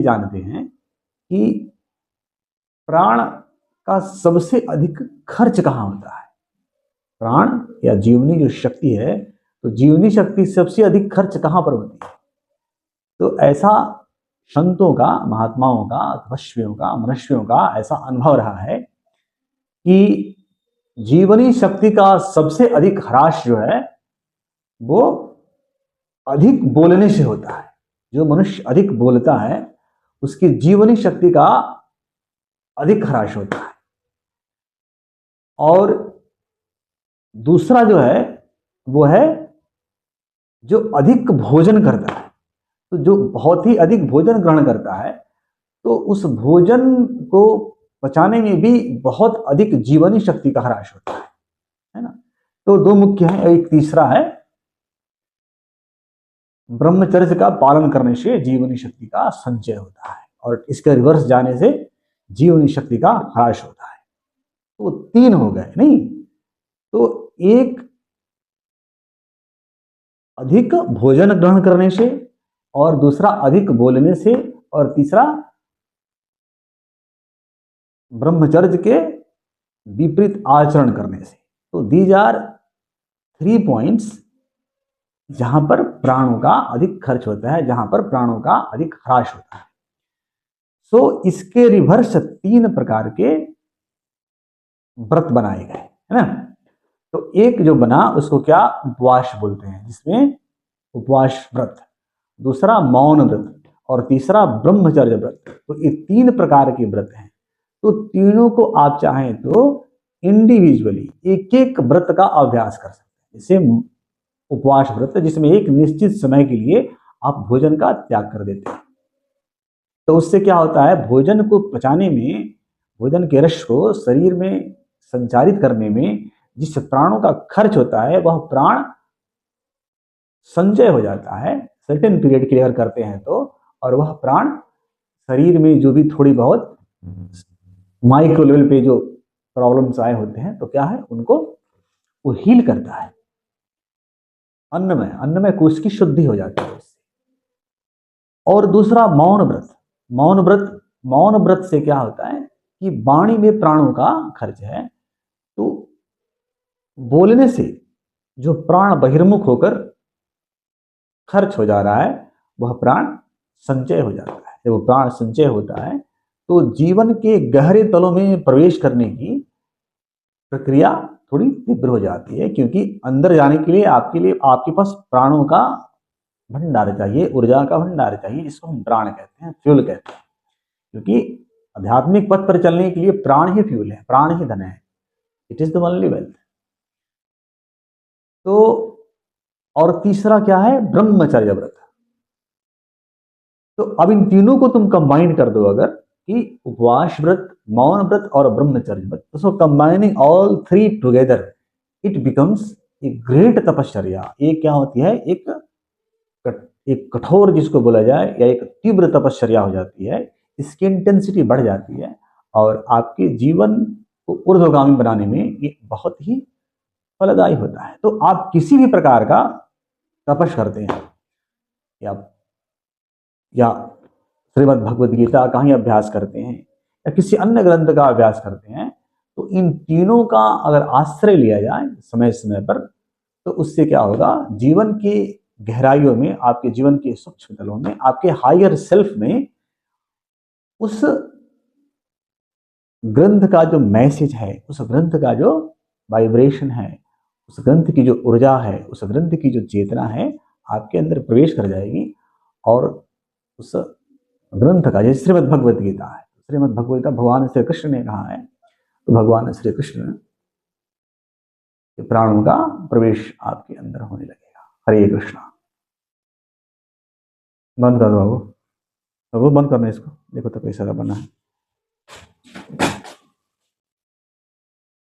जानते हैं कि प्राण का सबसे अधिक खर्च कहाँ होता है। प्राण या जीवनी जो शक्ति है, तो जीवनी शक्ति सबसे अधिक खर्च कहाँ पर होती है। तो ऐसा संतों का, महात्माओं का, तपस्वियों का, मनुष्यों का ऐसा अनुभव रहा है कि जीवनी शक्ति का सबसे अधिक ह्रास जो है वो अधिक बोलने से होता है। जो मनुष्य अधिक बोलता है उसकी जीवनी शक्ति का अधिक ह्रास होता है। और दूसरा जो है वो है जो अधिक भोजन करता है। तो जो बहुत ही अधिक भोजन ग्रहण करता है तो उस भोजन को पचाने में भी बहुत अधिक जीवनी शक्ति का ह्रास होता है ना। तो दो मुख्य है, एक तीसरा है ब्रह्मचर्य का पालन करने से जीवनी शक्ति का संचय होता है और इसके रिवर्स जाने से जीवनी शक्ति का ह्रास होता है। तो तीन हो गए नहीं, तो एक अधिक भोजन ग्रहण करने से, और दूसरा अधिक बोलने से, और तीसरा ब्रह्मचर्य के विपरीत आचरण करने से। तो दीज आर 3 पॉइंट्स जहां पर प्राणों का अधिक खर्च होता है, जहां पर प्राणों का अधिक ह्रास होता है। सो इसके रिवर्स 3 प्रकार के व्रत बनाए गए है ना। तो एक जो बना उसको क्या उपवास बोलते हैं, जिसमें उपवास व्रत, दूसरा मौन व्रत और तीसरा ब्रह्मचर्य व्रत। तो ये 3 प्रकार के व्रत हैं। तो तीनों को आप चाहें तो इंडिविजुअली एक एक व्रत का अभ्यास कर सकते हैं। जैसे उपवास व्रत जिसमें एक निश्चित समय के लिए आप भोजन का त्याग कर देते हैं, तो उससे क्या होता है, भोजन को पचाने में, भोजन के रस को शरीर में संचारित करने में जिस प्राणों का खर्च होता है वह प्राण संचय हो जाता है सर्टेन पीरियड के लिए अगर करते हैं तो। और वह प्राण शरीर में जो भी थोड़ी बहुत माइक्रो लेवल पे जो प्रॉब्लम्स आए होते हैं तो क्या है, उनको वो हील करता है। अन्नमय कोश की शुद्धि हो जाती है उससे। और दूसरा मौन व्रत। मौन व्रत से क्या होता है कि वाणी में प्राणों का खर्च है, तो बोलने से जो प्राण बहिर्मुख होकर खर्च हो जा रहा है वह प्राण संचय हो जाता है। जब वो प्राण संचय होता है तो जीवन के गहरे तलों में प्रवेश करने की प्रक्रिया थोड़ी तीव्र हो जाती है, क्योंकि अंदर जाने के लिए आपके पास प्राणों का भंडार चाहिए, ऊर्जा का भंडार चाहिए, जिसको हम प्राण कहते हैं, फ्यूल कहते हैं। क्योंकि आध्यात्मिक पथ पर चलने के लिए प्राण ही फ्यूल है, प्राण ही धन है। It is the only wealth. तो और तीसरा क्या है, ब्रह्मचर्य व्रत। तो अब इन तीनों को तुम कंबाइन कर दो अगर, कि उपवास व्रत, मौन व्रत और ब्रह्मचर्य व्रत, तो combining all 3 together it becomes a great तपश्चर्या। ये क्या होती है, एक कठोर जिसको बोला जाए या एक तीव्र तपश्चर्या हो जाती है। इसकी इंटेंसिटी बढ़ जाती है और आपके जीवन को ऊर्ध्वगामी बनाने में ये बहुत ही फलदायी होता है। तो आप किसी भी प्रकार का तपस करते हैं या श्रीमद् भगवद गीता का ही अभ्यास करते हैं या किसी अन्य ग्रंथ का अभ्यास करते हैं, तो इन तीनों का अगर आश्रय लिया जाए समय समय पर, तो उससे क्या होगा, जीवन की गहराइयों में, आपके जीवन के सूक्ष्म तलों में, आपके हायर सेल्फ में उस ग्रंथ का जो मैसेज है, उस ग्रंथ का जो वाइब्रेशन है, उस ग्रंथ की जो ऊर्जा है, उस ग्रंथ की जो चेतना है, आपके अंदर प्रवेश कर जाएगी। और उस ग्रंथ का, जैसे श्रीमद् भगवद गीता है, श्रीमद् भगवद गीता भगवान श्री कृष्ण ने कहा है, तो भगवान श्री कृष्ण के प्राणों का प्रवेश आपके अंदर होने लगेगा। हरे कृष्णा। बंद कर दो बाबू, बंद करना इसको, देखो तो कैसा बना है।